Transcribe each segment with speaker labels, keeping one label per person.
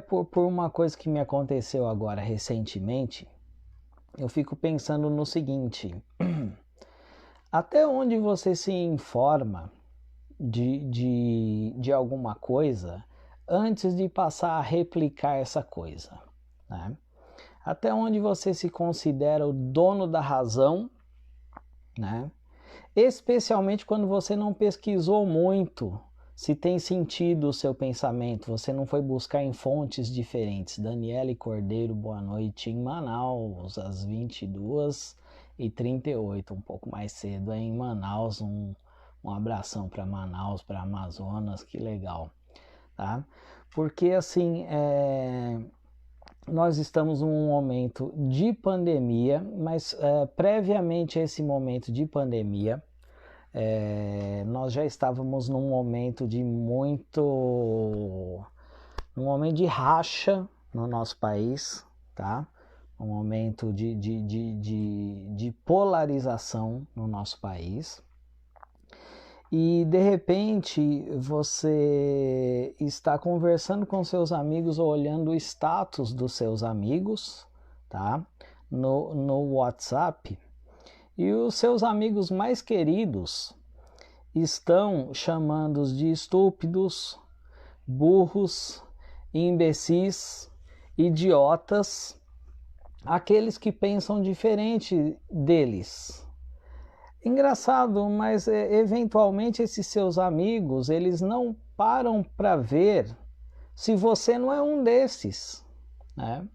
Speaker 1: por uma coisa que me aconteceu agora recentemente, eu fico pensando no seguinte: até onde você se informa de alguma coisa antes de passar a replicar essa coisa, né? Até onde você se considera o dono da razão, né? Especialmente quando você não pesquisou muito se tem sentido o seu pensamento, você não foi buscar em fontes diferentes. Daniele Cordeiro, boa noite em Manaus, às 22h38, um pouco mais cedo em Manaus. Um abração para Manaus, para Amazonas, que legal, tá? Porque assim, nós estamos num momento de pandemia, mas previamente a esse momento de pandemia, nós já estávamos num momento de racha no nosso país, tá? Um momento de polarização no nosso país. E de repente você está conversando com seus amigos ou olhando o status dos seus amigos, tá? No WhatsApp. E os seus amigos mais queridos estão chamando-os de estúpidos, burros, imbecis, idiotas, aqueles que pensam diferente deles. Engraçado, mas eventualmente esses seus amigos, eles não param para ver se você não é um desses, né?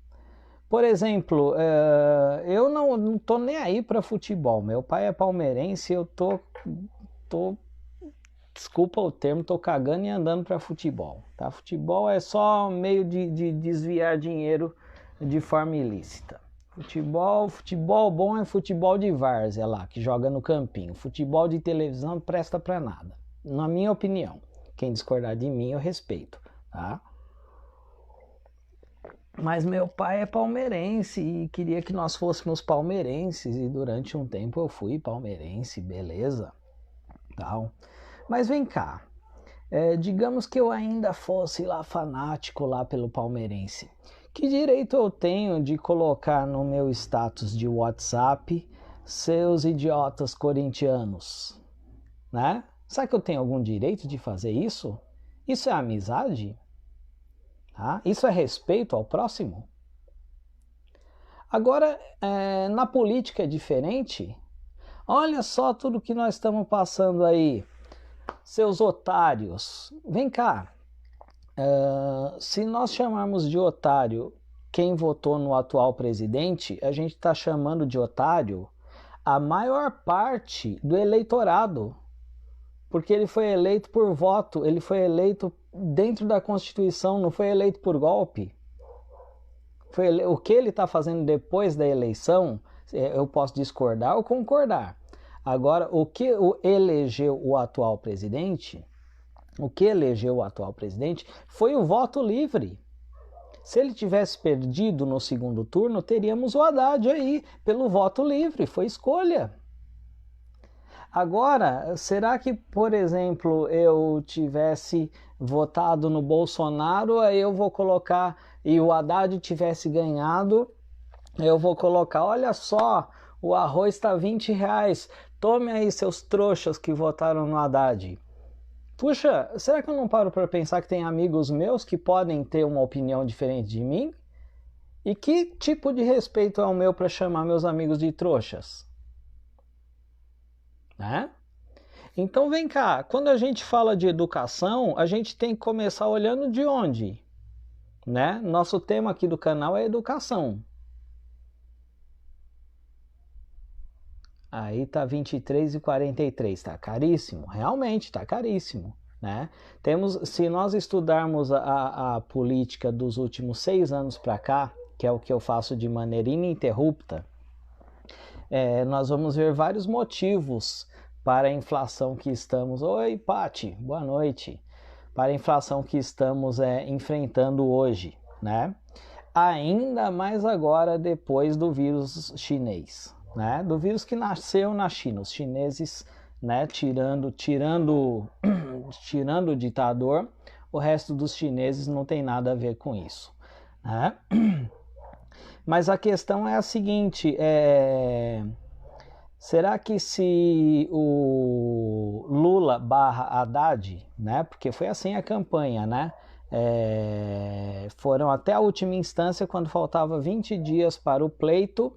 Speaker 1: Por exemplo, eu não tô nem aí para futebol. Meu pai é palmeirense, eu tô, desculpa o termo, tô cagando e andando para futebol, tá? Futebol é só meio de desviar dinheiro de forma ilícita. Futebol bom é futebol de várzea lá, que joga no campinho. Futebol de televisão não presta para nada, na minha opinião. Quem discordar de mim eu respeito, tá? Mas meu pai é palmeirense e queria que nós fôssemos palmeirenses, e durante um tempo eu fui palmeirense, beleza, tal. Mas vem cá, digamos que eu ainda fosse lá fanático lá pelo palmeirense. Que direito eu tenho de colocar no meu status de WhatsApp seus idiotas corintianos, né? Será que eu tenho algum direito de fazer isso? Isso é amizade? Tá? Isso é respeito ao próximo? Agora, na política é diferente. Olha só tudo que nós estamos passando aí, seus otários. Vem cá, se nós chamarmos de otário quem votou no atual presidente, a gente está chamando de otário a maior parte do eleitorado, porque ele foi eleito por voto, ele foi eleito dentro da Constituição, não foi eleito por golpe. O que ele está fazendo depois da eleição, eu posso discordar ou concordar. Agora, o que elegeu o atual presidente foi o voto livre. Se ele tivesse perdido no segundo turno, teríamos o Haddad aí, pelo voto livre, foi escolha. Agora, será que, por exemplo, eu tivesse votado no Bolsonaro, aí eu vou colocar, e o Haddad tivesse ganhado, eu vou colocar, olha só, o arroz está R$20, tome aí seus trouxas que votaram no Haddad. Puxa, será que eu não paro para pensar que tem amigos meus que podem ter uma opinião diferente de mim? E que tipo de respeito é o meu para chamar meus amigos de trouxas? Né? Então vem cá, quando a gente fala de educação, a gente tem que começar olhando de onde? Né? Nosso tema aqui do canal é educação. Aí tá 23h43, tá caríssimo, realmente tá caríssimo, né? Se nós estudarmos a política dos últimos 6 anos para cá, que é o que eu faço de maneira ininterrupta, nós vamos ver vários motivos para a inflação que estamos... Oi, Pati, boa noite. Para a inflação que estamos enfrentando hoje, né? Ainda mais agora depois do vírus chinês, né? Do vírus que nasceu na China. Os chineses, né, tirando o ditador, o resto dos chineses não tem nada a ver com isso. né? Mas a questão é a seguinte, será que se o Lula barra Haddad, né? Porque foi assim a campanha, né? Foram até a última instância, quando faltava 20 dias para o pleito,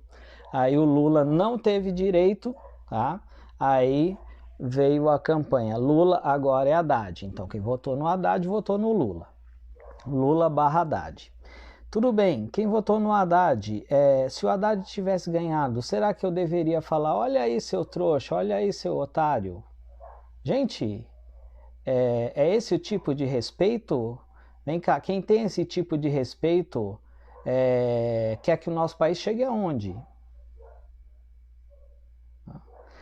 Speaker 1: aí o Lula não teve direito, tá? Aí veio a campanha Lula agora é Haddad. Então quem votou no Haddad votou no Lula. Lula barra Haddad. Tudo bem, quem votou no Haddad, se o Haddad tivesse ganhado, será que eu deveria falar, olha aí seu trouxa, olha aí seu otário? Gente, é esse o tipo de respeito? Vem cá, quem tem esse tipo de respeito quer que o nosso país chegue aonde?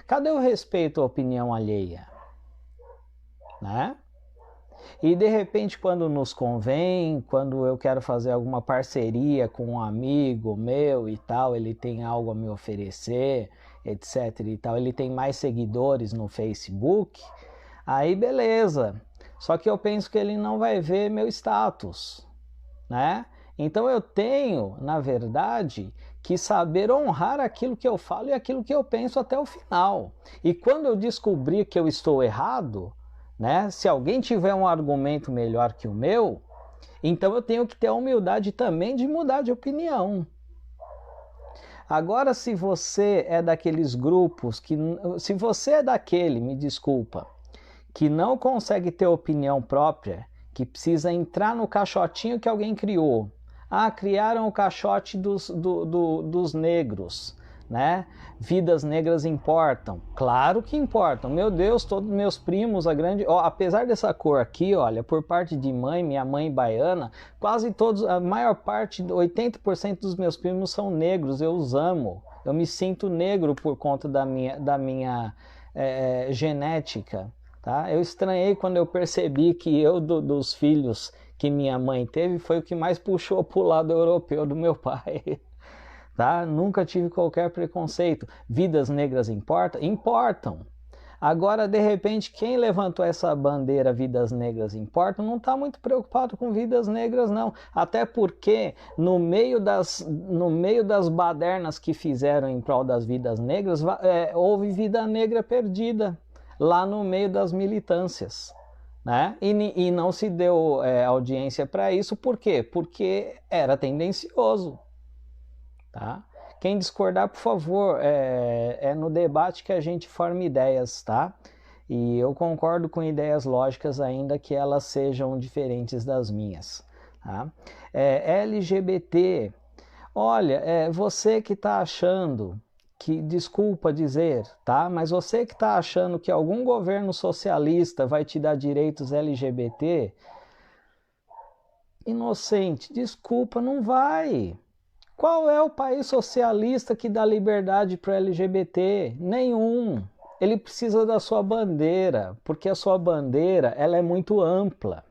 Speaker 1: Cadê o respeito à opinião alheia? Né? E de repente, quando nos convém, quando eu quero fazer alguma parceria com um amigo meu e tal, ele tem algo a me oferecer, etc e tal, ele tem mais seguidores no Facebook, aí beleza. Só que eu penso que ele não vai ver meu status, né? Então eu tenho, na verdade, que saber honrar aquilo que eu falo e aquilo que eu penso até o final. E quando eu descobrir que eu estou errado, né? Se alguém tiver um argumento melhor que o meu, então eu tenho que ter a humildade também de mudar de opinião. Agora, se você é daqueles grupos que... Se você é daquele, me desculpa, que não consegue ter opinião própria, que precisa entrar no caixotinho que alguém criou. Criaram o caixote dos negros, né? Vidas negras importam. Claro que importam. Meu Deus, todos meus primos, apesar dessa cor aqui, olha, por parte de mãe, minha mãe baiana, quase todos, a maior parte, 80% dos meus primos são negros. Eu os amo. Eu me sinto negro por conta da minha genética. Tá? Eu estranhei quando eu percebi que eu, dos filhos que minha mãe teve, foi o que mais puxou para o lado europeu do meu pai. Tá? Nunca tive qualquer preconceito. Vidas negras importam? Importam. Agora, de repente, quem levantou essa bandeira Vidas Negras Importam não está muito preocupado com vidas negras, não. Até porque, no meio das badernas que fizeram em prol das vidas negras, houve vida negra perdida lá no meio das militâncias, né? E não se deu audiência para isso, por quê? Porque era tendencioso, tá? Quem discordar, por favor, é no debate que a gente forma ideias, tá? E eu concordo com ideias lógicas, ainda que elas sejam diferentes das minhas, tá? LGBT, olha, você que está achando que, desculpa dizer, tá? Mas você que está achando que algum governo socialista vai te dar direitos LGBT, inocente, desculpa, não vai. Qual é o país socialista que dá liberdade para o LGBT? Nenhum. Ele precisa da sua bandeira, porque a sua bandeira ela é muito ampla,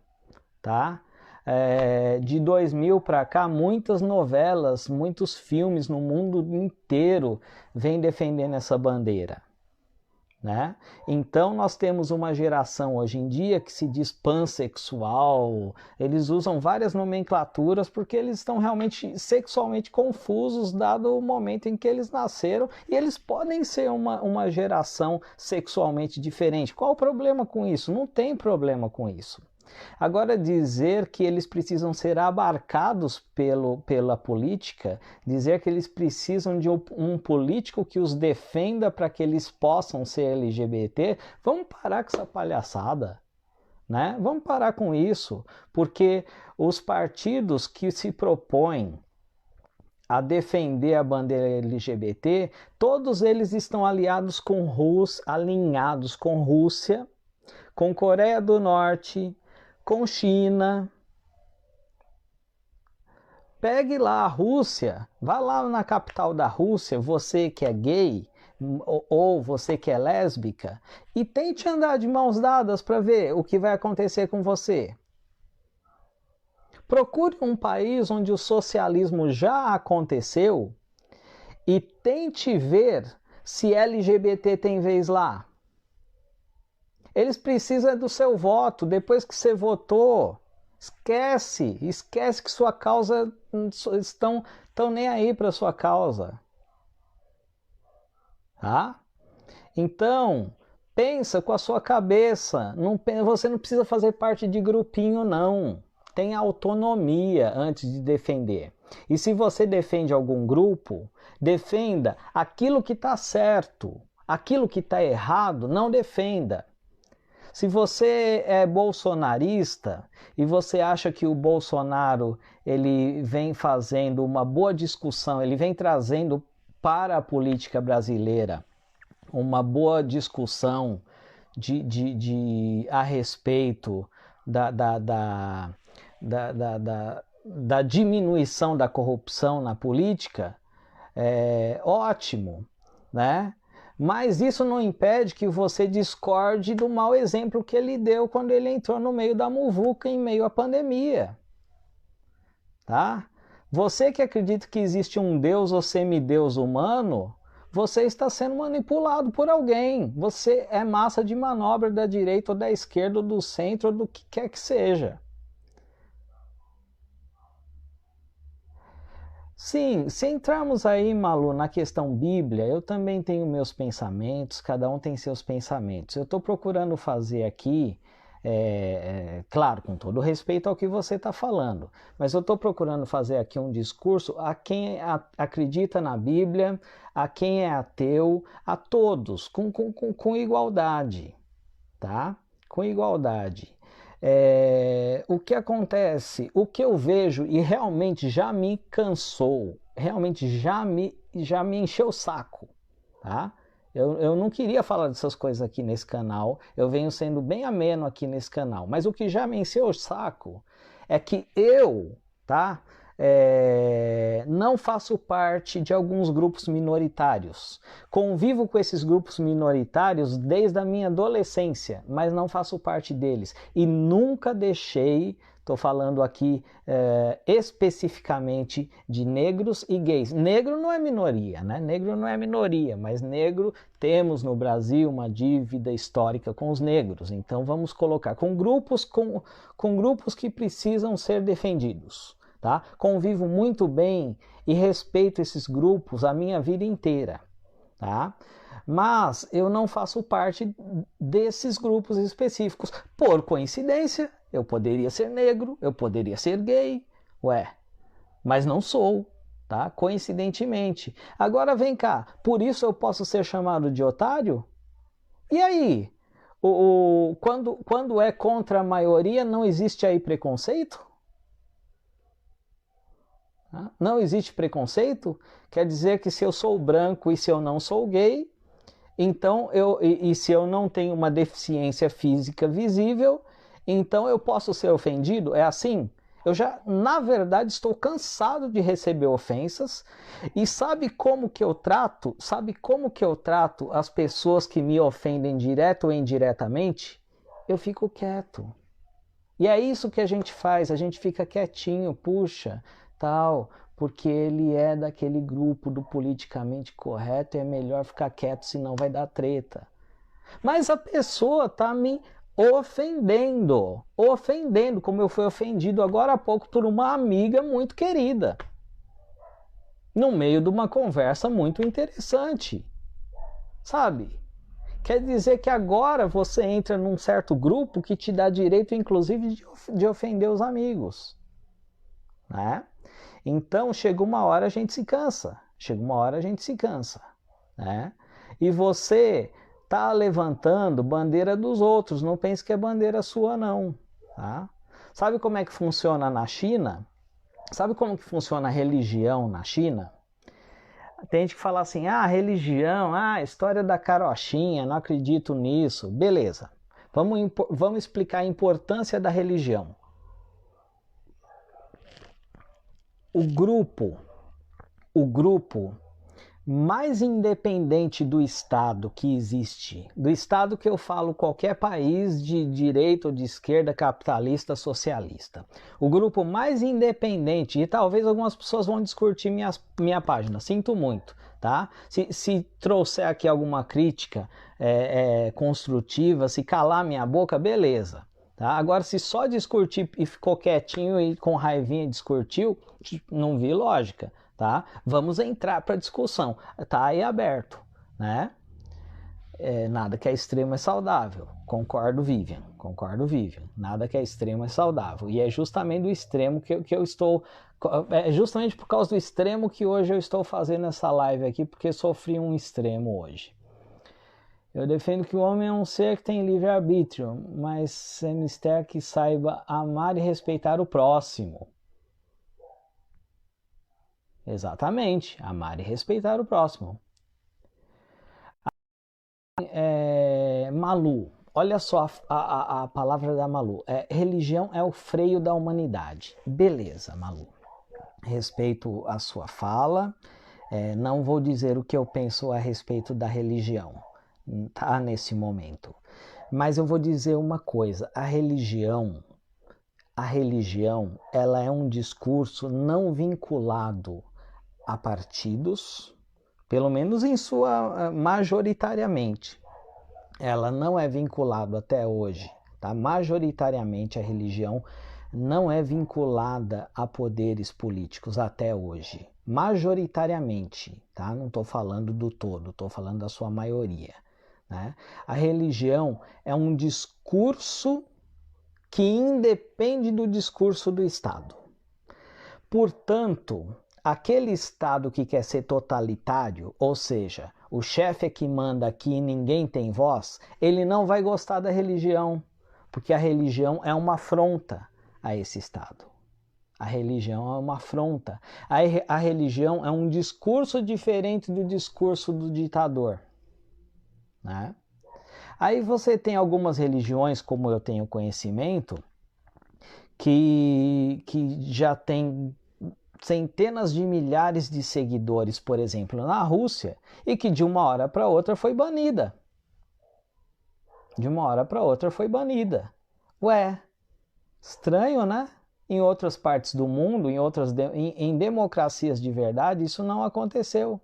Speaker 1: tá? De 2000 para cá, muitas novelas, muitos filmes no mundo inteiro vêm defendendo essa bandeira, né? Então nós temos uma geração hoje em dia que se diz pansexual, eles usam várias nomenclaturas porque eles estão realmente sexualmente confusos dado o momento em que eles nasceram, e eles podem ser uma geração sexualmente diferente. Qual o problema com isso? Não tem problema com isso. Agora, dizer que eles precisam ser abarcados pela política, dizer que eles precisam de um político que os defenda para que eles possam ser LGBT, vamos parar com essa palhaçada, né? Vamos parar com isso, porque os partidos que se propõem a defender a bandeira LGBT, todos eles estão alinhados com Rússia, com Coreia do Norte, com China. Pegue lá a Rússia, vá lá na capital da Rússia, você que é gay ou você que é lésbica, e tente andar de mãos dadas para ver o que vai acontecer com você. Procure um país onde o socialismo já aconteceu e tente ver se LGBT tem vez lá. Eles precisam do seu voto. Depois que você votou, Esquece que sua causa estão nem aí para sua causa. Tá? Então, pensa com a sua cabeça. Você não precisa fazer parte de grupinho, não. Tenha autonomia antes de defender. E se você defende algum grupo, defenda aquilo que está certo. Aquilo que está errado, não defenda. Se você é bolsonarista e você acha que o Bolsonaro ele vem fazendo uma boa discussão, ele vem trazendo para a política brasileira uma boa discussão a respeito da diminuição da corrupção na política, ótimo, né? Mas isso não impede que você discorde do mau exemplo que ele deu quando ele entrou no meio da muvuca, em meio à pandemia. Tá? Você que acredita que existe um Deus ou semideus humano, você está sendo manipulado por alguém. Você é massa de manobra da direita ou da esquerda ou do centro ou do que quer que seja. Sim, se entrarmos aí, Malu, na questão Bíblia, eu também tenho meus pensamentos, cada um tem seus pensamentos. Eu estou procurando fazer aqui, claro, com todo respeito ao que você está falando, mas eu estou procurando fazer aqui um discurso a quem acredita na Bíblia, a quem é ateu, a todos, com igualdade, tá? Com igualdade. O que acontece, o que eu vejo e realmente já me cansou, realmente já me encheu o saco, tá? Eu não queria falar dessas coisas aqui nesse canal, eu venho sendo bem ameno aqui nesse canal, mas o que já me encheu o saco é que eu, tá? Não faço parte de alguns grupos minoritários. Convivo com esses grupos minoritários desde a minha adolescência, mas não faço parte deles. E nunca deixei, estou falando aqui especificamente de negros e gays. Negro não é minoria, né? Negro não é minoria, mas negro temos no Brasil uma dívida histórica com os negros. Então vamos colocar com grupos que precisam ser defendidos. Tá? Convivo muito bem e respeito esses grupos a minha vida inteira, tá? Mas eu não faço parte desses grupos específicos. Por coincidência, eu poderia ser negro, eu poderia ser gay, mas não sou, tá? Coincidentemente. Agora vem cá, por isso eu posso ser chamado de otário? E aí? Quando é contra a maioria, não existe aí preconceito? Não existe preconceito? Quer dizer que se eu sou branco e se eu não sou gay, então e se eu não tenho uma deficiência física visível, então eu posso ser ofendido? É assim? Eu já, na verdade, estou cansado de receber ofensas e sabe como que eu trato? Sabe como que eu trato as pessoas que me ofendem direto ou indiretamente? Eu fico quieto. E é isso que a gente faz, a gente fica quietinho, puxa, tal, porque ele é daquele grupo do politicamente correto e é melhor ficar quieto, senão vai dar treta. Mas a pessoa está me ofendendo, como eu fui ofendido agora há pouco por uma amiga muito querida, no meio de uma conversa muito interessante, sabe? Quer dizer que agora você entra num certo grupo que te dá direito, inclusive, de ofender os amigos, né? Então, chega uma hora a gente se cansa. Né? E você está levantando bandeira dos outros. Não pense que é bandeira sua, não. Tá? Sabe como é que funciona na China? Sabe como que funciona a religião na China? Tem gente que fala assim, religião, história da carochinha, não acredito nisso. Beleza. Vamos explicar a importância da religião. O grupo mais independente do Estado que existe, do Estado que eu falo qualquer país de direita ou de esquerda, capitalista, socialista, o grupo mais independente, e talvez algumas pessoas vão discutir minha página, sinto muito, tá? Se trouxer aqui alguma crítica construtiva, se calar minha boca, beleza. Tá? Agora, se só discutir e ficou quietinho e com raivinha discutiu, não vi lógica. Tá? Vamos entrar para a discussão. Tá aí aberto. Né? Nada que é extremo é saudável. Concordo, Vivian. Nada que é extremo é saudável. E é justamente do extremo que eu estou... É justamente por causa do extremo que hoje eu estou fazendo essa live aqui, porque sofri um extremo hoje. Eu defendo que o homem é um ser que tem livre-arbítrio, mas é mister que saiba amar e respeitar o próximo. Exatamente, amar e respeitar o próximo. Malu, olha só a palavra da Malu. Religião é o freio da humanidade. Beleza, Malu. Respeito a sua fala. Não vou dizer o que eu penso a respeito da religião. Tá, nesse momento. Mas eu vou dizer uma coisa, a religião, ela é um discurso não vinculado a partidos, pelo menos em sua majoritariamente. Ela não é vinculada até hoje, tá? Majoritariamente a religião não é vinculada a poderes políticos até hoje. Majoritariamente, tá? Não estou falando do todo, estou falando da sua maioria. Né? A religião é um discurso que independe do discurso do Estado. Portanto, aquele Estado que quer ser totalitário, ou seja, o chefe é que manda aqui e ninguém tem voz, ele não vai gostar da religião, porque a religião é uma afronta a esse Estado. A religião é uma afronta. A religião é um discurso diferente do discurso do ditador. Né? Aí você tem algumas religiões, como eu tenho conhecimento, que já tem centenas de milhares de seguidores, por exemplo, na Rússia, e que de uma hora para outra foi banida. Ué, estranho, né? Em outras partes do mundo, em democracias de verdade, isso não aconteceu.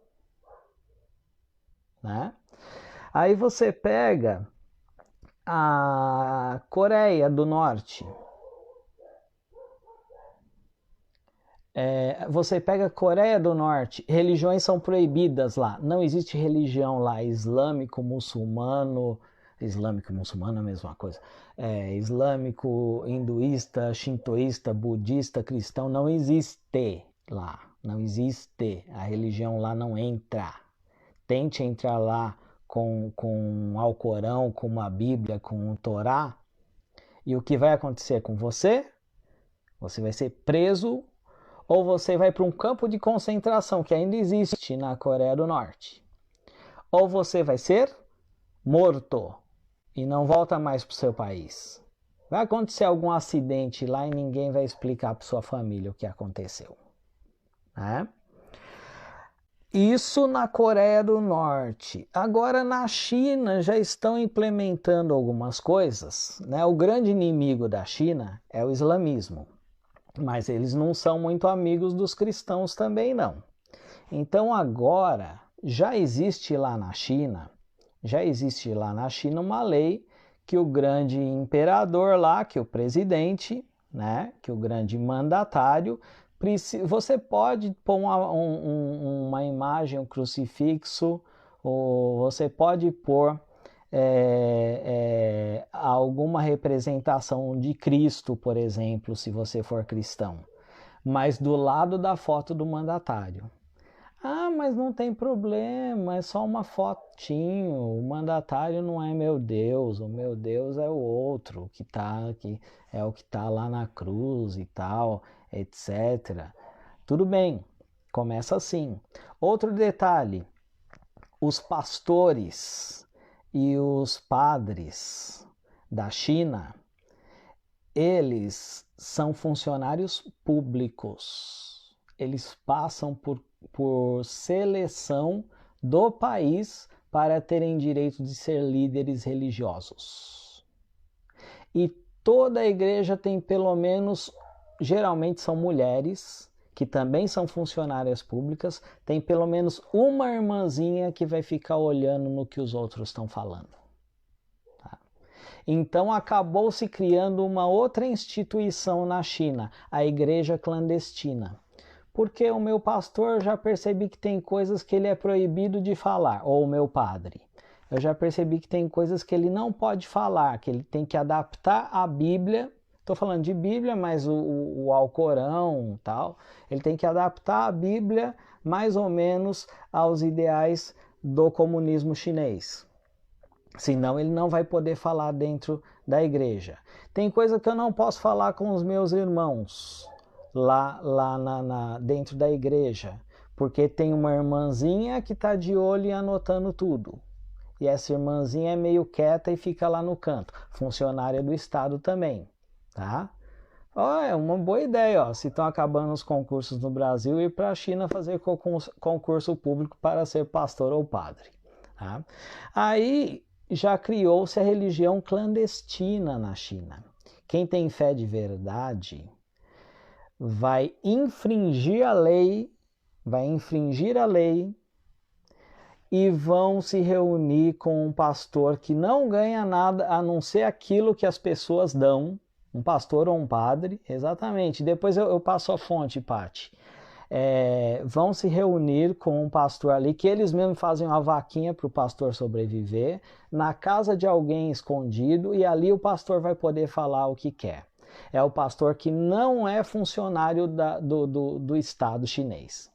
Speaker 1: Né? Aí você pega a Coreia do Norte. Você pega a Coreia do Norte, religiões são proibidas lá. Não existe religião lá, islâmico, muçulmano é a mesma coisa. Islâmico, hinduísta, shintoísta, budista, cristão, não existe lá. Não existe. A religião lá não entra. Tente entrar lá com o Alcorão, com a Bíblia, com o Torá, e o que vai acontecer com você? Você vai ser preso ou você vai para um campo de concentração que ainda existe na Coreia do Norte. Ou você vai ser morto e não volta mais para o seu país. Vai acontecer algum acidente lá e ninguém vai explicar para sua família o que aconteceu. Né? Isso na Coreia do Norte. Agora na China já estão implementando algumas coisas. Né? O grande inimigo da China é o islamismo. Mas eles não são muito amigos dos cristãos também não. Então agora já existe lá na China uma lei que o grande imperador lá, que o presidente, né, que o grande mandatário, você pode pôr uma imagem, um crucifixo, ou você pode pôr alguma representação de Cristo, por exemplo, se você for cristão, mas do lado da foto do mandatário. Ah, mas não tem problema, é só uma fotinho, o mandatário não é meu Deus, o meu Deus é o outro, que é o que está lá na cruz e tal, etc. Tudo bem, começa assim. Outro detalhe, os pastores e os padres da China, eles são funcionários públicos. Eles passam por seleção do país para terem direito de ser líderes religiosos. E toda a igreja tem pelo menos, geralmente são mulheres, que também são funcionárias públicas, tem pelo menos uma irmãzinha que vai ficar olhando no que os outros estão falando. Tá? Então acabou se criando uma outra instituição na China, a igreja clandestina. Porque o meu pastor, já percebi que tem coisas que ele é proibido de falar, ou o meu padre. Eu já percebi que tem coisas que ele não pode falar, que ele tem que adaptar a Bíblia. Estou falando de Bíblia, mas o Alcorão e tal. Ele tem que adaptar a Bíblia mais ou menos aos ideais do comunismo chinês. Senão ele não vai poder falar dentro da igreja. Tem coisa que eu não posso falar com os meus irmãos lá dentro da igreja, porque tem uma irmãzinha que está de olho e anotando tudo. E essa irmãzinha é meio quieta e fica lá no canto. Funcionária do Estado também, tá? É uma boa ideia, ó. Se estão acabando os concursos no Brasil, ir para a China fazer concurso público para ser pastor ou padre, tá? Aí já criou-se a religião clandestina na China. Quem tem fé de verdade vai infringir a lei e vão se reunir com um pastor que não ganha nada a não ser aquilo que as pessoas dão, um pastor ou um padre, exatamente. Depois eu passo a fonte, Paty. Vão se reunir com um pastor ali, que eles mesmos fazem uma vaquinha para o pastor sobreviver, na casa de alguém escondido, e ali o pastor vai poder falar o que quer. É o pastor que não é funcionário do Estado chinês.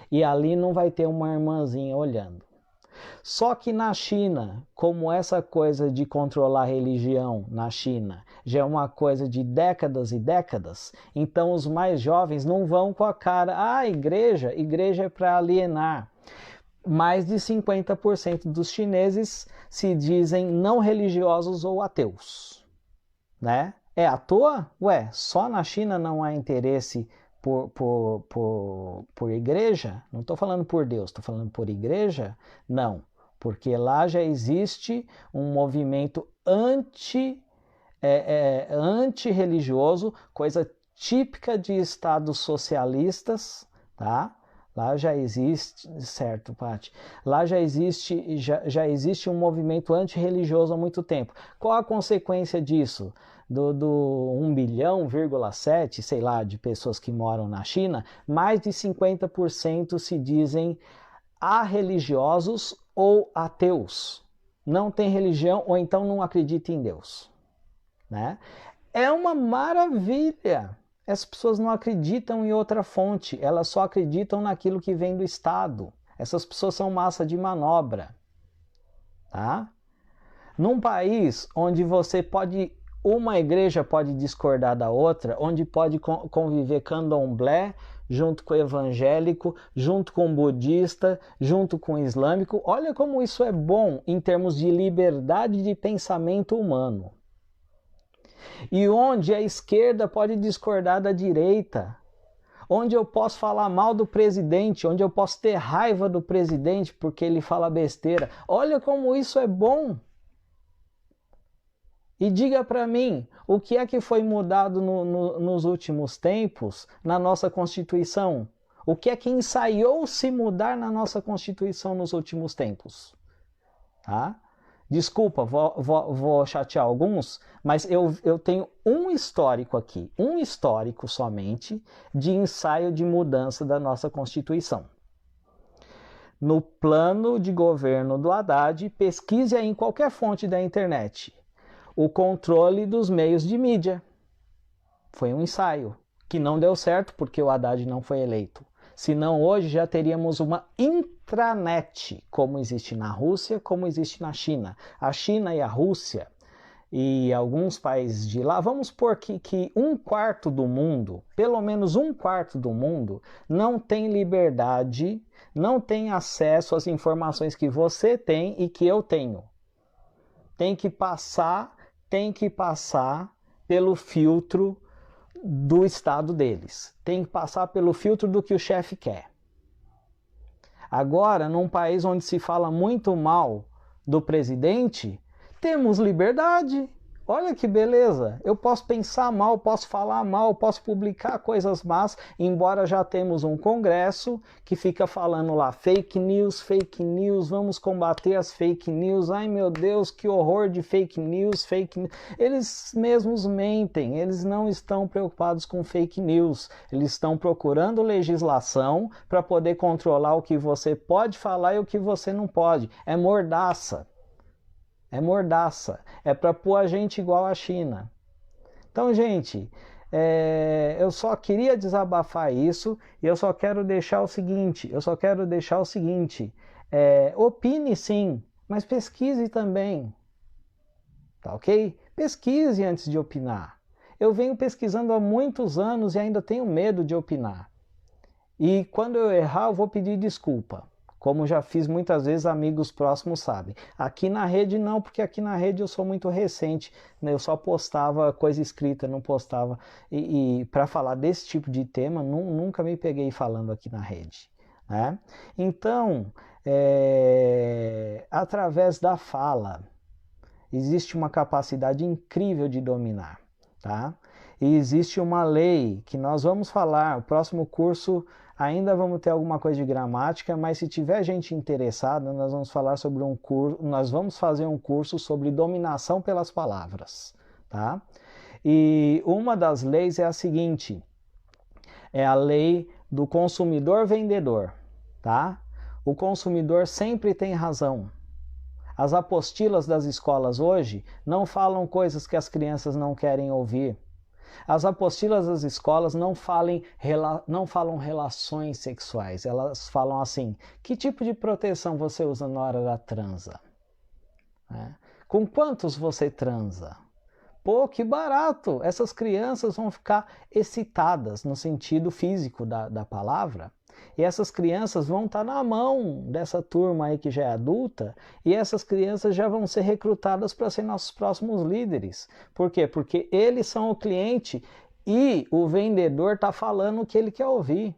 Speaker 1: E ali não vai ter uma irmãzinha olhando. Só que na China, como essa coisa de controlar a religião na China já é uma coisa de décadas e décadas, então os mais jovens não vão com a cara, igreja é para alienar. Mais de 50% dos chineses se dizem não religiosos ou ateus, né? É à toa? Só na China não há interesse por igreja? Não estou falando por Deus, estou falando por igreja? Não, porque lá já existe um movimento anti-religioso, coisa típica de estados socialistas, tá? Lá já existe, certo, Paty? Lá já existe um movimento antirreligioso há muito tempo. Qual a consequência disso? Do 1,7 bilhão, sei lá, de pessoas que moram na China, mais de 50% se dizem arreligiosos ou ateus. Não tem religião ou então não acreditam em Deus, né? É uma maravilha. As pessoas não acreditam em outra fonte, elas só acreditam naquilo que vem do Estado. Essas pessoas são massa de manobra, tá? Num país onde uma igreja pode discordar da outra, onde pode conviver candomblé junto com o evangélico, junto com o budista, junto com o islâmico. Olha como isso é bom em termos de liberdade de pensamento humano. E onde a esquerda pode discordar da direita, onde eu posso falar mal do presidente, onde eu posso ter raiva do presidente porque ele fala besteira. Olha como isso é bom. E diga para mim, o que é que foi mudado nos últimos tempos na nossa Constituição? O que é que ensaiou se mudar na nossa Constituição nos últimos tempos? Tá? Desculpa, vou chatear alguns, mas eu tenho um histórico aqui, um histórico somente, de ensaio de mudança da nossa Constituição. No plano de governo do Haddad, pesquise aí em qualquer fonte da internet. O controle dos meios de mídia. Foi um ensaio que não deu certo porque o Haddad não foi eleito. Senão hoje já teríamos uma intranet, como existe na Rússia, como existe na China. A China e a Rússia e alguns países de lá, vamos supor que 1/4 do mundo, pelo menos 1/4 do mundo, não tem liberdade, não tem acesso às informações que você tem e que eu tenho. Tem que passar pelo filtro do estado deles. Tem que passar pelo filtro do que o chefe quer. Agora, num país onde se fala muito mal do presidente, temos liberdade. Olha que beleza, eu posso pensar mal, posso falar mal, posso publicar coisas más, embora já temos um congresso que fica falando lá fake news, vamos combater as fake news, ai meu Deus, que horror de fake news. Eles mesmos mentem, eles não estão preocupados com fake news, eles estão procurando legislação para poder controlar o que você pode falar e o que você não pode, é mordaça. É para pôr a gente igual à China. Então, gente, eu só queria desabafar isso e eu só quero deixar o seguinte, opine sim, mas pesquise também, tá ok? Pesquise antes de opinar. Eu venho pesquisando há muitos anos e ainda tenho medo de opinar. E quando eu errar, eu vou pedir desculpa. Como já fiz muitas vezes, amigos próximos sabem. Aqui na rede não, porque aqui na rede eu sou muito recente, né? Eu só postava coisa escrita, não postava. E para falar desse tipo de tema, nunca me peguei falando aqui na rede, né? Então, através da fala, existe uma capacidade incrível de dominar, tá? E existe uma lei que nós vamos falar, o próximo curso ainda vamos ter alguma coisa de gramática, mas se tiver gente interessada, nós vamos falar sobre nós vamos fazer um curso sobre dominação pelas palavras, tá? E uma das leis é a seguinte, é a lei do consumidor vendedor, tá? O consumidor sempre tem razão. As apostilas das escolas hoje não falam coisas que as crianças não querem ouvir. As apostilas das escolas não falam relações sexuais, elas falam assim, que tipo de proteção você usa na hora da transa? Com quantos você transa? Pô, que barato! Essas crianças vão ficar excitadas no sentido físico da palavra. E essas crianças vão estar na mão dessa turma aí que já é adulta, e essas crianças já vão ser recrutadas para ser nossos próximos líderes. Por quê? Porque eles são o cliente e o vendedor está falando o que ele quer ouvir.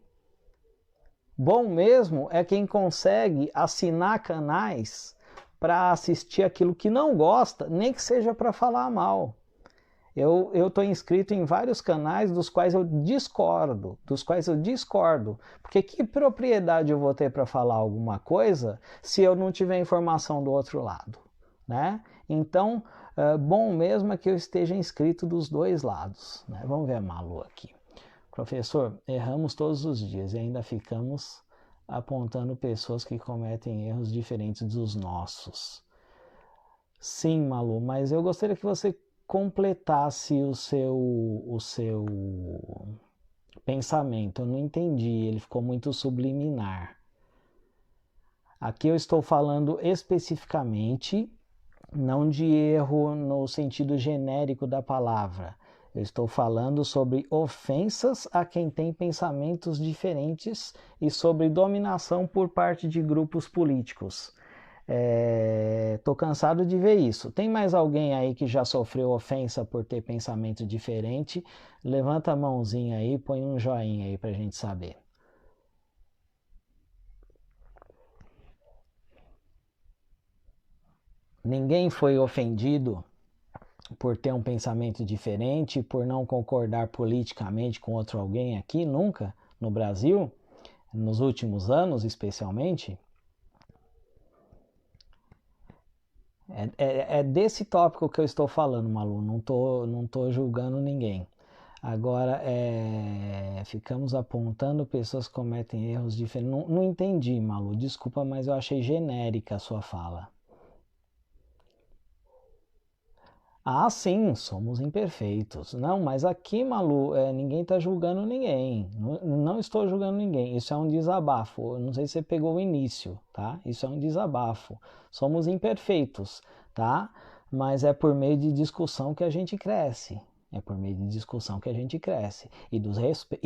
Speaker 1: Bom mesmo é quem consegue assinar canais para assistir aquilo que não gosta, nem que seja para falar mal. Eu estou inscrito em vários canais dos quais eu discordo, porque que propriedade eu vou ter para falar alguma coisa se eu não tiver informação do outro lado, né? Então, bom mesmo é que eu esteja inscrito dos dois lados, né? Vamos ver a Malu aqui. Professor, erramos todos os dias e ainda ficamos apontando pessoas que cometem erros diferentes dos nossos. Sim, Malu, mas eu gostaria que você completasse o seu pensamento. Eu não entendi, ele ficou muito subliminar. Aqui eu estou falando especificamente, não de erro no sentido genérico da palavra. Eu estou falando sobre ofensas a quem tem pensamentos diferentes e sobre dominação por parte de grupos políticos. Tô cansado de ver isso. Tem mais alguém aí que já sofreu ofensa por ter pensamento diferente? Levanta a mãozinha aí, põe um joinha aí pra gente saber. Ninguém foi ofendido por ter um pensamento diferente, por não concordar politicamente com outro alguém aqui, nunca, no Brasil, nos últimos anos especialmente? É desse tópico que eu estou falando, Malu, não tô julgando ninguém. Agora, ficamos apontando pessoas que cometem erros diferentes. Não entendi, Malu, desculpa, mas eu achei genérica a sua fala. Ah, sim, somos imperfeitos. Não, mas aqui, Malu, ninguém está julgando ninguém. Não estou julgando ninguém. Isso é um desabafo. Eu não sei se você pegou o início, tá? Isso é um desabafo. Somos imperfeitos, tá? Mas é por meio de discussão que a gente cresce. É por meio de discussão que a gente cresce. E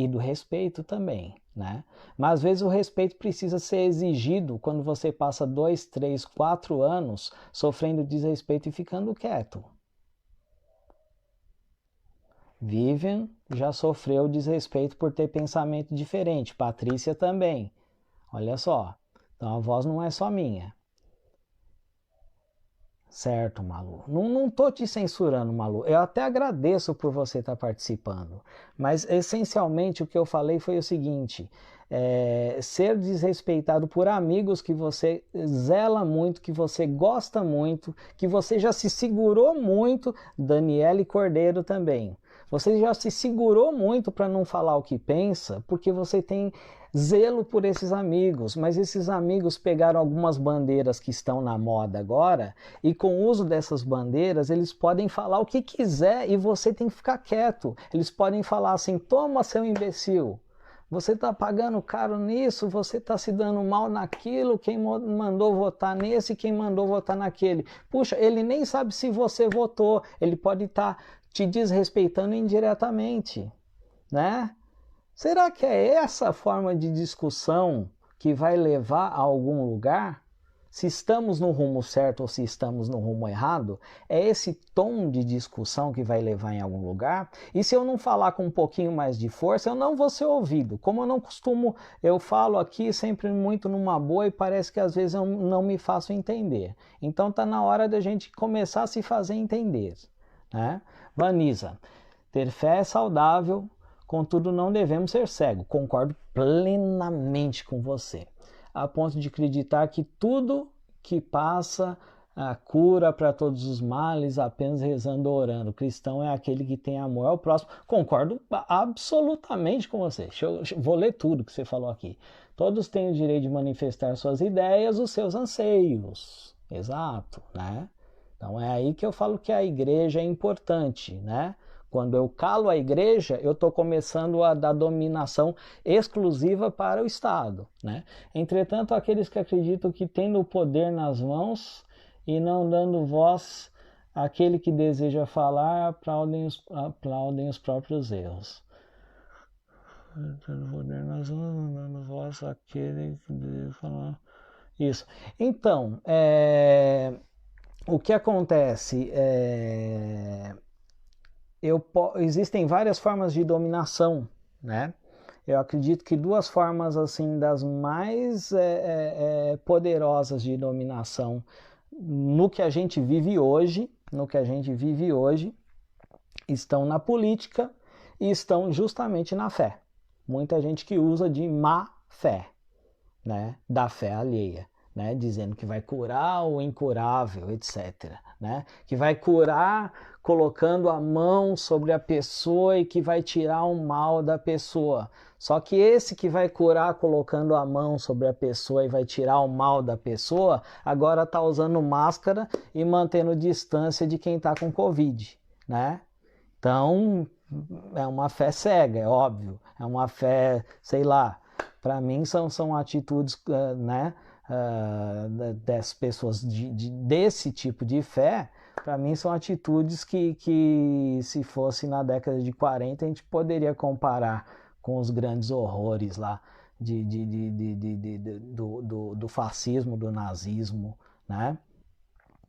Speaker 1: do respeito também, né? Mas às vezes o respeito precisa ser exigido quando você passa 2, 3, 4 anos sofrendo desrespeito e ficando quieto. Vivian já sofreu desrespeito por ter pensamento diferente. Patrícia também. Olha só. Então a voz não é só minha. Certo, Malu. Não tô te censurando, Malu. Eu até agradeço por você estar participando. Mas, essencialmente, o que eu falei foi o seguinte: ser desrespeitado por amigos que você zela muito, que você gosta muito, que você já se segurou muito, Daniele Cordeiro também. Você já se segurou muito para não falar o que pensa, porque você tem zelo por esses amigos, mas esses amigos pegaram algumas bandeiras que estão na moda agora e com o uso dessas bandeiras eles podem falar o que quiser e você tem que ficar quieto. Eles podem falar assim: toma, seu imbecil, você está pagando caro nisso, você está se dando mal naquilo, quem mandou votar nesse, quem mandou votar naquele. Puxa, ele nem sabe se você votou, ele pode estar te desrespeitando indiretamente, né? Será que é essa forma de discussão que vai levar a algum lugar? Se estamos no rumo certo ou se estamos no rumo errado? É esse tom de discussão que vai levar em algum lugar? E se eu não falar com um pouquinho mais de força, eu não vou ser ouvido. Como eu não costumo, eu falo aqui sempre muito numa boa e parece que às vezes eu não me faço entender. Então tá na hora da gente começar a se fazer entender, né? Vanisa, ter fé é saudável, contudo, não devemos ser cegos. Concordo plenamente com você. A ponto de acreditar que tudo que passa a cura para todos os males apenas rezando ou orando. O cristão é aquele que tem amor ao próximo. Concordo absolutamente com você. Vou ler tudo que você falou aqui. Todos têm o direito de manifestar suas ideias, os seus anseios. Exato, né? Então é aí que eu falo que a igreja é importante, né? Quando eu calo a igreja, eu estou começando a dar dominação exclusiva para o Estado, né? Entretanto, aqueles que acreditam que tendo o poder nas mãos e não dando voz àquele que deseja falar, aplaudem os próprios erros. Tendo o poder nas mãos, não dando voz àquele que deseja falar. Isso. Então, o que acontece existem várias formas de dominação, né? Eu acredito que duas formas assim das mais poderosas de dominação no que a gente vive hoje, estão na política e estão justamente na fé. Muita gente que usa de má fé, né? Da fé alheia. Né, dizendo que vai curar o incurável, etc. Né? Que vai curar colocando a mão sobre a pessoa e que vai tirar o mal da pessoa. Só que esse que vai curar colocando a mão sobre a pessoa e vai tirar o mal da pessoa, agora está usando máscara e mantendo distância de quem está com Covid. Né? Então, é uma fé cega, é óbvio. É uma fé, sei lá, para mim são atitudes, né? Das pessoas desse tipo de fé, para mim são atitudes que se fosse na década de 40 a gente poderia comparar com os grandes horrores lá do fascismo, do nazismo, né?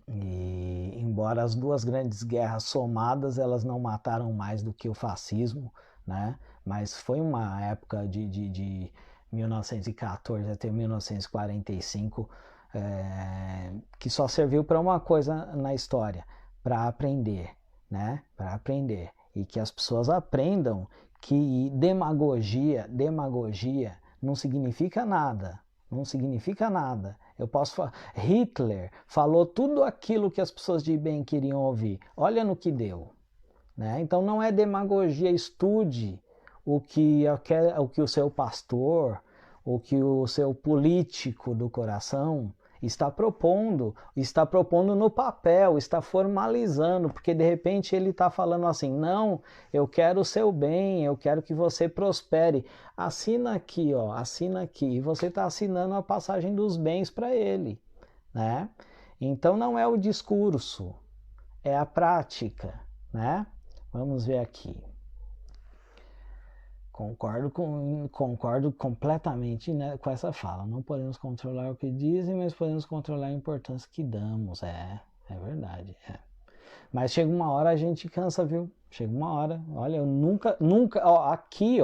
Speaker 1: E embora as duas grandes guerras somadas elas não mataram mais do que o fascismo, né? Mas foi uma época de 1914 até 1945, que só serviu para uma coisa na história, para aprender, né? Para aprender. E que as pessoas aprendam que demagogia não significa nada. Não significa nada. Eu posso falar. Hitler falou tudo aquilo que as pessoas de bem queriam ouvir. Olha no que deu. Né? Então não é demagogia, estude o que o seu pastor, o que o seu político do coração está propondo no papel, está formalizando, porque de repente ele está falando assim: não, eu quero o seu bem, eu quero que você prospere. Assina aqui, ó, assina aqui. E você está assinando a passagem dos bens para ele. Né? Então não é o discurso, é a prática. Né? Vamos ver aqui. Concordo completamente, né, com essa fala. Não podemos controlar o que dizem, mas podemos controlar a importância que damos. É verdade. Mas chega uma hora a gente cansa, viu? Chega uma hora, olha, eu nunca, aqui,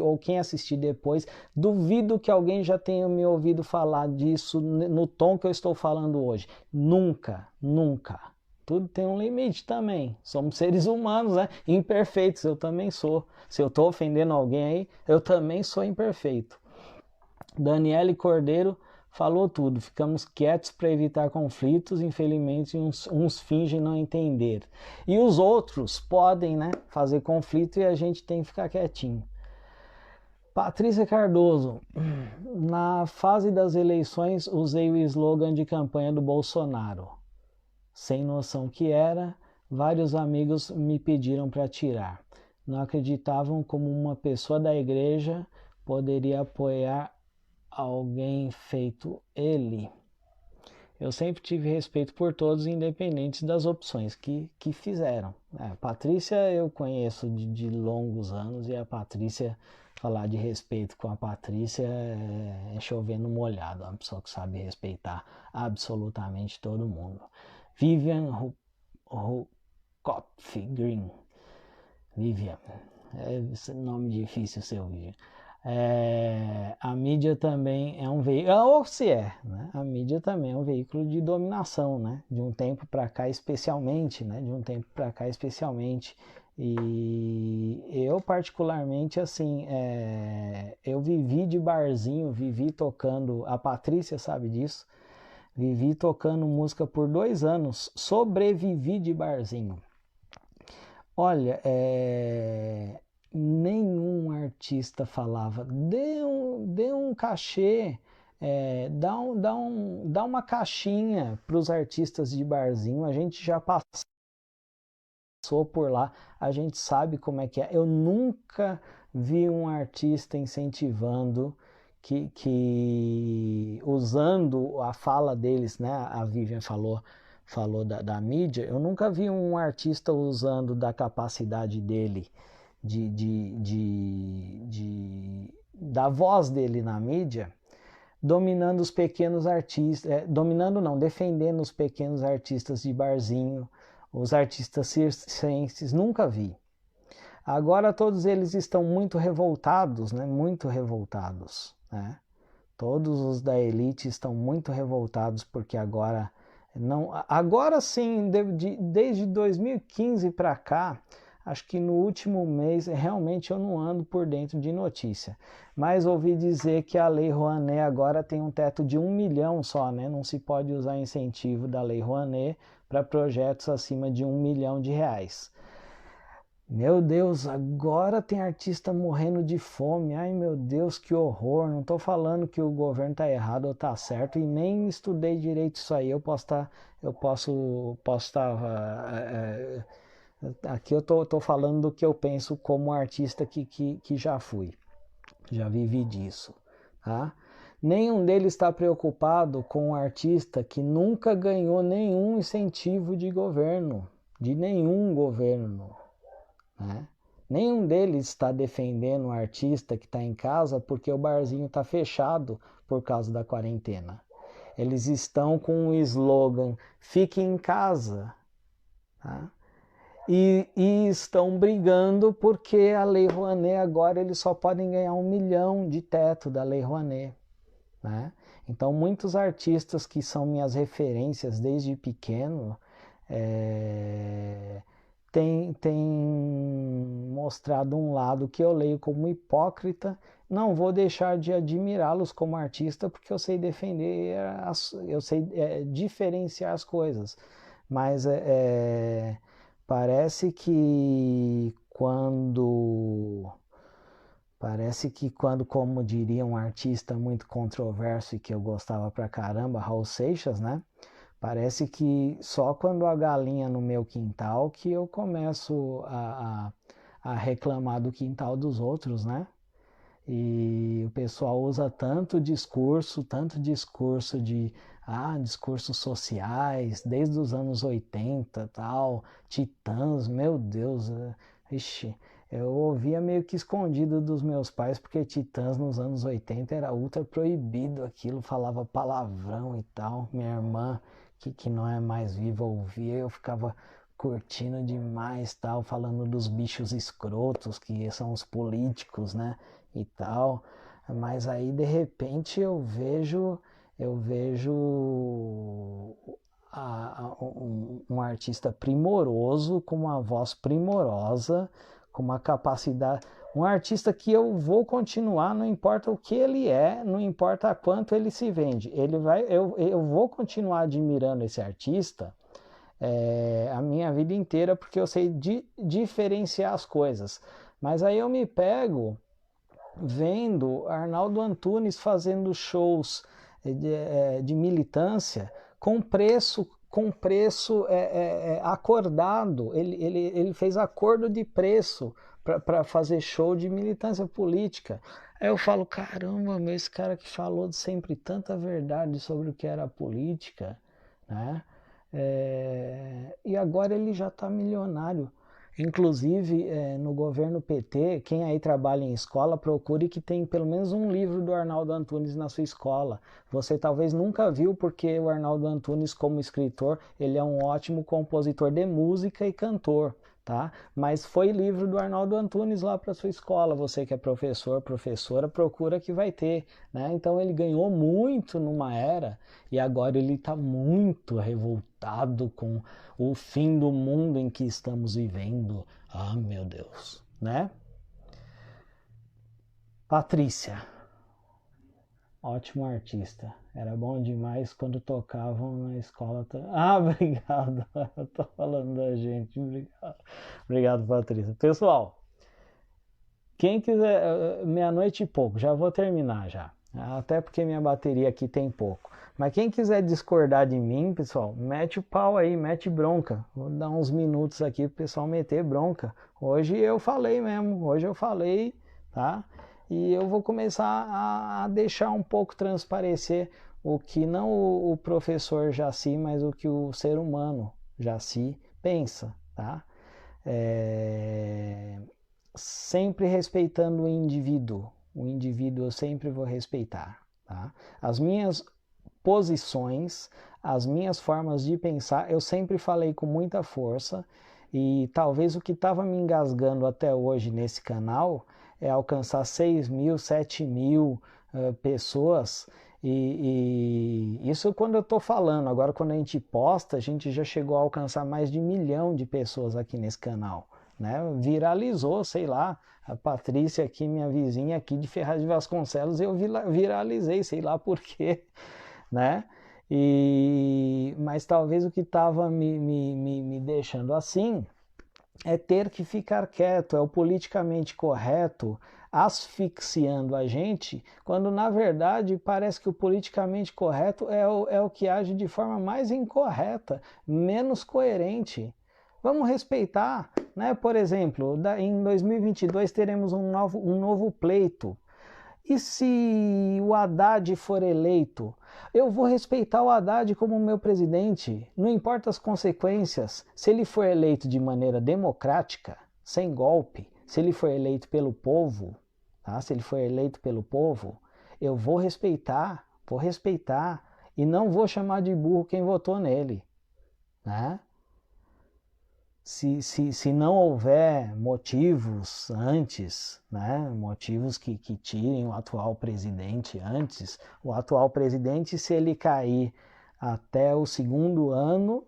Speaker 1: ou quem assistir depois, duvido que alguém já tenha me ouvido falar disso no tom que eu estou falando hoje. Nunca, nunca. Tudo tem um limite também. Somos seres humanos, né? Imperfeitos, eu também sou. Se eu estou ofendendo alguém aí, eu também sou imperfeito. Daniele Cordeiro falou tudo. Ficamos quietos para evitar conflitos. Infelizmente, uns fingem não entender. E os outros podem, né, fazer conflito e a gente tem que ficar quietinho. Patrícia Cardoso. Na fase das eleições, usei o slogan de campanha do Bolsonaro. Sem noção que era, vários amigos me pediram para tirar. Não acreditavam como uma pessoa da igreja poderia apoiar alguém feito ele. Eu sempre tive respeito por todos, independentes das opções que fizeram. Patrícia eu conheço de longos anos, e a Patrícia, falar de respeito com a Patrícia é chovendo molhado. É uma pessoa que sabe respeitar absolutamente todo mundo. Vivian Rukopf Green. Vivian. É nome difícil seu, Vivian. A mídia também é um veículo, ou se né? A mídia também é um veículo de dominação, né? De um tempo para cá especialmente, né? De um tempo para cá especialmente. E eu particularmente, assim, eu vivi de barzinho, vivi tocando, a Patrícia sabe disso, vivi tocando música por 2 anos, sobrevivi de barzinho. Olha, nenhum artista falava, dê um cachê, dá uma caixinha para os artistas de barzinho, a gente já passou por lá, a gente sabe como é que é. Eu nunca vi um artista incentivando, que usando a fala deles, né? A Vivian falou da mídia, eu nunca vi um artista usando da capacidade dele, da voz dele na mídia, dominando os pequenos artistas, dominando não, defendendo os pequenos artistas de barzinho, os artistas circenses, nunca vi. Agora todos eles estão muito revoltados, né? Muito revoltados, né? Todos os da elite estão muito revoltados porque agora sim, desde 2015 para cá, acho que no último mês, realmente eu não ando por dentro de notícia, mas ouvi dizer que a Lei Rouanet agora tem um teto de 1 milhão só, né? Não se pode usar incentivo da Lei Rouanet para projetos acima de 1 milhão de reais. Meu Deus, agora tem artista morrendo de fome. Ai, meu Deus, que horror. Não estou falando que o governo está errado ou está certo, e nem estudei direito isso aí. Eu posso estar aqui eu tô falando do que eu penso como artista que já fui. Já vivi disso, tá? Nenhum deles está preocupado com um artista que nunca ganhou nenhum incentivo de governo, de nenhum governo, né? Nenhum deles está defendendo o artista que está em casa porque o barzinho está fechado por causa da quarentena. Eles estão com o slogan "Fique em casa", tá? E estão brigando porque a Lei Rouanet agora eles só podem ganhar 1 milhão de teto da Lei Rouanet, né? Então muitos artistas que são minhas referências desde pequeno tem mostrado um lado que eu leio como hipócrita. Não vou deixar de admirá-los como artista porque eu sei defender, eu sei diferenciar as coisas, mas parece que quando, como diria um artista muito controverso e que eu gostava pra caramba, Raul Seixas, né? Parece que só quando a galinha no meu quintal que eu começo a reclamar do quintal dos outros, né? E o pessoal usa tanto discursos discursos sociais, desde os anos 80, tal, Titãs, meu Deus, ixi, eu ouvia meio que escondido dos meus pais, porque Titãs nos anos 80 era ultra proibido aquilo, falava palavrão e tal. Minha irmã, que não é mais viva, ouvia, eu ficava curtindo demais, tal, falando dos bichos escrotos que são os políticos, né, e tal. Mas aí de repente eu vejo um artista primoroso, com uma voz primorosa, com uma capacidade, um artista que eu vou continuar, não importa o que ele é, não importa quanto ele se vende, eu vou continuar admirando esse artista a minha vida inteira, porque eu sei diferenciar as coisas. Mas aí eu me pego vendo Arnaldo Antunes fazendo shows de militância com preço acordado. Ele fez acordo de preço para fazer show de militância política. Aí eu falo, caramba, meu, esse cara que falou sempre tanta verdade sobre o que era política, né? E agora ele já está milionário. Inclusive, no governo PT, quem aí trabalha em escola, procure que tem pelo menos um livro do Arnaldo Antunes na sua escola. Você talvez nunca viu, porque o Arnaldo Antunes, como escritor, ele é um ótimo compositor de música e cantor, tá? Mas foi livro do Arnaldo Antunes lá para sua escola. Você que é professor, professora, procura que vai ter, né? Então ele ganhou muito numa era e agora ele está muito revoltado com o fim do mundo em que estamos vivendo. Ah, meu Deus, né? Patrícia, ótimo artista. Era bom demais quando tocavam na escola. Ah, obrigado. Eu tô falando da gente. Obrigado. Obrigado, Patrícia. Pessoal, quem quiser, meia-noite e pouco, já vou terminar já. Até porque minha bateria aqui tem pouco. Mas quem quiser discordar de mim, pessoal, mete o pau aí, mete bronca. Vou dar uns minutos aqui pro pessoal meter bronca. Hoje eu falei mesmo, tá? E eu vou começar a deixar um pouco transparecer o que não o professor Jaci, mas o que o ser humano Jaci pensa, tá? Sempre respeitando o indivíduo eu sempre vou respeitar, tá? As minhas posições, as minhas formas de pensar, eu sempre falei com muita força, e talvez o que estava me engasgando até hoje nesse canal é alcançar 6 mil, 7 mil pessoas, e isso quando eu estou falando. Agora quando a gente posta, a gente já chegou a alcançar mais de 1 milhão de pessoas aqui nesse canal, né? Viralizou, sei lá, a Patrícia aqui, minha vizinha aqui de Ferraz de Vasconcelos, eu viralizei, sei lá por quê, né? Mas talvez o que estava me deixando assim é ter que ficar quieto, é o politicamente correto asfixiando a gente, quando na verdade parece que o politicamente correto é o que age de forma mais incorreta, menos coerente. Vamos respeitar, né? Por exemplo, em 2022 teremos um novo pleito. E se o Haddad for eleito? Eu vou respeitar o Haddad como meu presidente, não importa as consequências. Se ele for eleito de maneira democrática, sem golpe, se ele for eleito pelo povo, tá? Se ele for eleito pelo povo, eu vou respeitar e não vou chamar de burro quem votou nele, né? Se não houver motivos antes, né, motivos que tirem o atual presidente antes, o atual presidente, se ele cair até o 2º ano,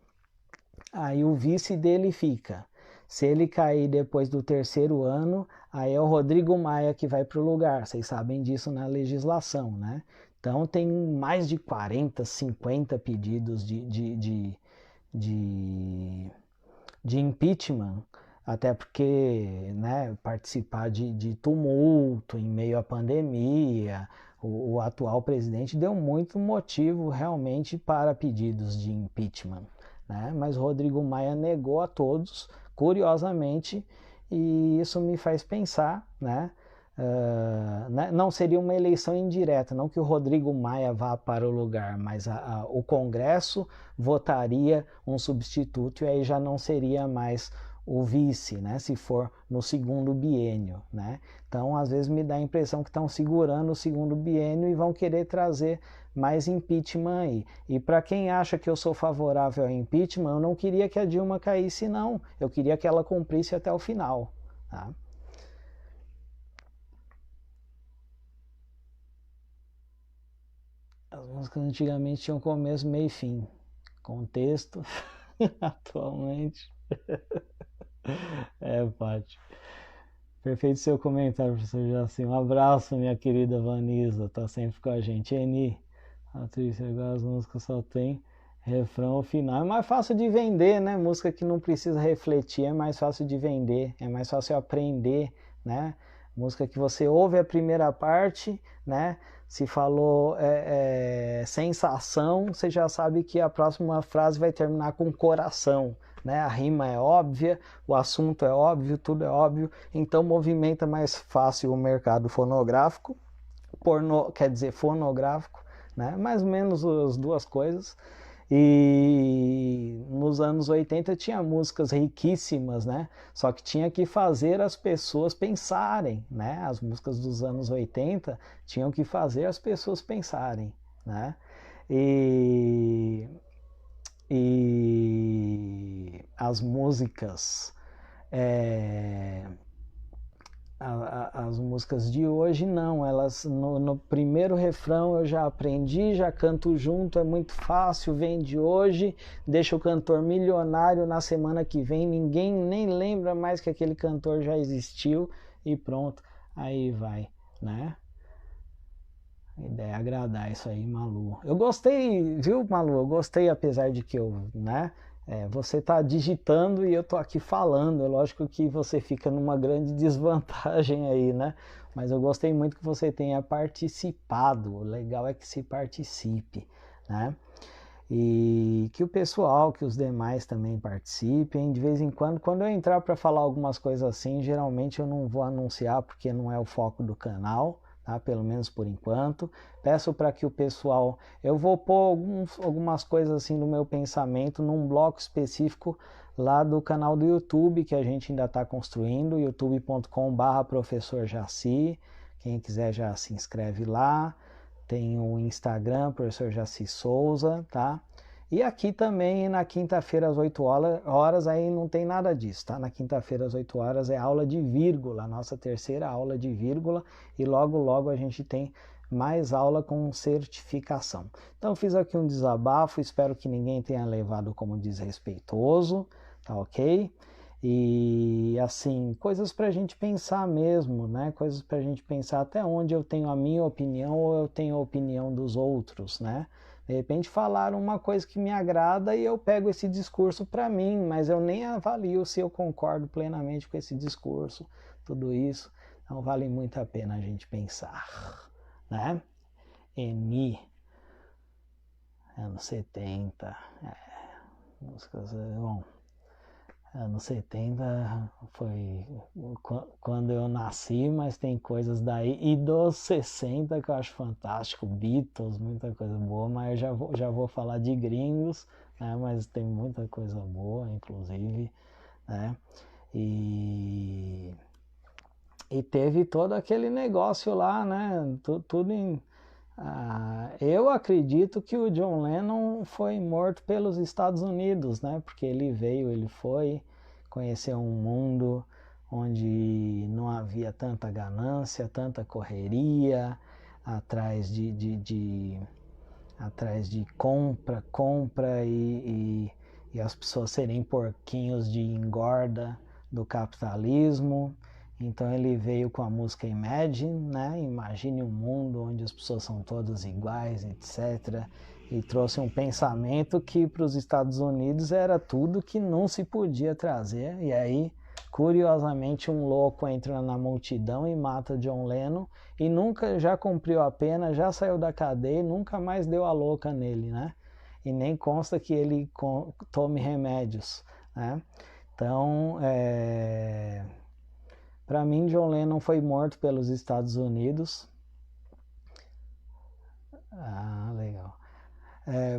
Speaker 1: aí o vice dele fica. Se ele cair depois do 3º ano, aí é o Rodrigo Maia que vai para o lugar. Vocês sabem disso na legislação, né? Então tem mais de 40, 50 pedidos de impeachment, até porque, né, participar de tumulto em meio à pandemia, o atual presidente deu muito motivo realmente para pedidos de impeachment, né? Mas Rodrigo Maia negou a todos, curiosamente, e isso me faz pensar, né? Não seria uma eleição indireta, não que o Rodrigo Maia vá para o lugar, mas o Congresso votaria um substituto, e aí já não seria mais o vice, né? Se for no segundo biênio, né? Então, às vezes me dá a impressão que estão segurando o segundo biênio e vão querer trazer mais impeachment aí. E para quem acha que eu sou favorável ao impeachment, eu não queria que a Dilma caísse, não. Eu queria que ela cumprisse até o final, tá? As músicas antigamente tinham começo, meio e fim. Contexto, atualmente. Paty. Perfeito seu comentário, professor Jaci. Um abraço, minha querida Vanisa. Tá sempre com a gente. Eni, atriz, agora as músicas só tem refrão ou final. É mais fácil de vender, né? Música que não precisa refletir é mais fácil de vender. É mais fácil aprender, né? Música que você ouve a primeira parte, né? Se falou sensação, você já sabe que a próxima frase vai terminar com coração, né? A rima é óbvia, o assunto é óbvio, tudo é óbvio, então movimenta mais fácil o mercado fonográfico, fonográfico, né? Mais ou menos as duas coisas. E nos anos 80 tinha músicas riquíssimas, né? Só que tinha que fazer as pessoas pensarem, né? As músicas dos anos 80 tinham que fazer as pessoas pensarem, né? E as músicas as músicas de hoje não, elas no primeiro refrão eu já aprendi, já canto junto, é muito fácil, vem de hoje, deixa o cantor milionário, na semana que vem ninguém nem lembra mais que aquele cantor já existiu e pronto, aí vai, né? A ideia é agradar isso aí, Malu. Eu gostei, viu, Malu? Eu gostei, apesar de que eu, né? Você está digitando e eu estou aqui falando. É lógico que você fica numa grande desvantagem aí, né? Mas eu gostei muito que você tenha participado. O legal é que se participe, né? E que o pessoal, que os demais também participem. De vez em quando eu entrar para falar algumas coisas assim, geralmente eu não vou anunciar porque não é o foco do canal. Tá? Pelo menos por enquanto. Peço para que o pessoal... Eu vou pôr algumas coisas assim no meu pensamento num bloco específico lá do canal do YouTube que a gente ainda está construindo, youtube.com/professor Jaci. Quem quiser já se inscreve lá. Tem o Instagram, professor Jaci Souza, tá? E aqui também, na quinta-feira às 8 horas, aí não tem nada disso, tá? Na quinta-feira às 8 horas é aula de vírgula, nossa terceira aula de vírgula, e logo, logo a gente tem mais aula com certificação. Então fiz aqui um desabafo, espero que ninguém tenha levado como desrespeitoso, tá ok? E assim, coisas para a gente pensar mesmo, né? Coisas para a gente pensar até onde eu tenho a minha opinião ou eu tenho a opinião dos outros, né? De repente falaram uma coisa que me agrada e eu pego esse discurso para mim, mas eu nem avalio se eu concordo plenamente com esse discurso, tudo isso. Então vale muito a pena a gente pensar, né? Eni, anos 70, músicas, bom, anos 70 foi quando eu nasci, mas tem coisas daí, e dos 60 que eu acho fantástico, Beatles, muita coisa boa, mas eu já vou falar de gringos, né, mas tem muita coisa boa, inclusive, né, e teve todo aquele negócio lá, né, tudo em... eu acredito que o John Lennon foi morto pelos Estados Unidos, né? Porque ele foi conhecer um mundo onde não havia tanta ganância, tanta correria, atrás atrás de compra e as pessoas serem porquinhos de engorda do capitalismo. Então ele veio com a música Imagine, né? Imagine um mundo onde as pessoas são todas iguais, etc. E trouxe um pensamento que para os Estados Unidos era tudo que não se podia trazer. E aí, curiosamente, um louco entra na multidão e mata John Lennon e nunca já cumpriu a pena, já saiu da cadeia e nunca mais deu a louca nele, né? E nem consta que ele tome remédios, né? Então, para mim, John Lennon foi morto pelos Estados Unidos. Ah, legal.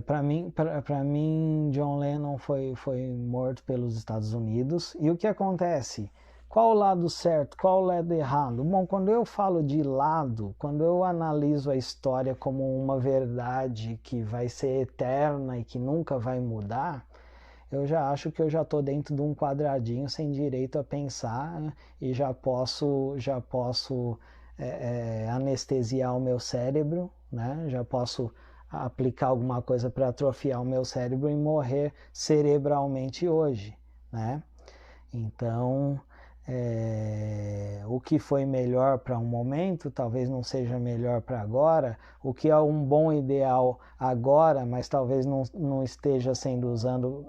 Speaker 1: Para mim, John Lennon foi morto pelos Estados Unidos. E o que acontece? Qual o lado certo? Qual o lado errado? Bom, quando eu falo de lado, quando eu analiso a história como uma verdade que vai ser eterna e que nunca vai mudar, eu já acho que eu já estou dentro de um quadradinho sem direito a pensar, né? E já posso anestesiar o meu cérebro, né? Já posso aplicar alguma coisa para atrofiar o meu cérebro e morrer cerebralmente hoje, né? Então, o que foi melhor para um momento, talvez não seja melhor para agora. O que é um bom ideal agora, mas talvez não esteja sendo usado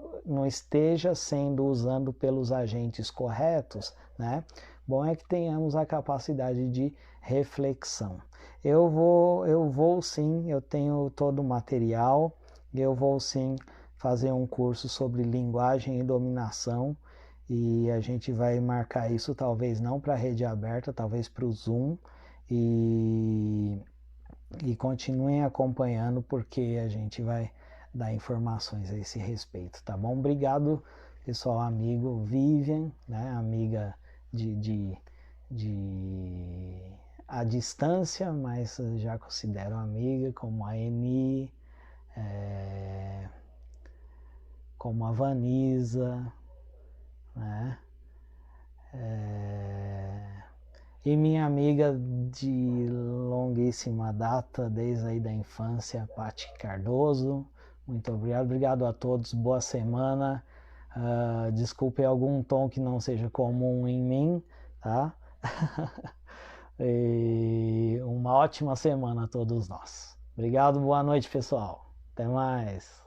Speaker 1: pelos agentes corretos, né? Bom é que tenhamos a capacidade de reflexão. Eu vou sim, eu tenho todo o material, eu vou sim fazer um curso sobre linguagem e dominação, e a gente vai marcar isso talvez não para a rede aberta, talvez para o Zoom, e, e continuem acompanhando porque a gente vai dar informações a esse respeito, tá bom? Obrigado, pessoal, amigo Vivian, né, amiga de a distância, mas já considero amiga, como a Eni, como a Vanisa, né? E minha amiga de longuíssima data, desde aí da infância, Paty Cardoso. Muito obrigado. Obrigado a todos. Boa semana. Desculpe algum tom que não seja comum em mim, tá? E uma ótima semana a todos nós. Obrigado, boa noite, pessoal. Até mais.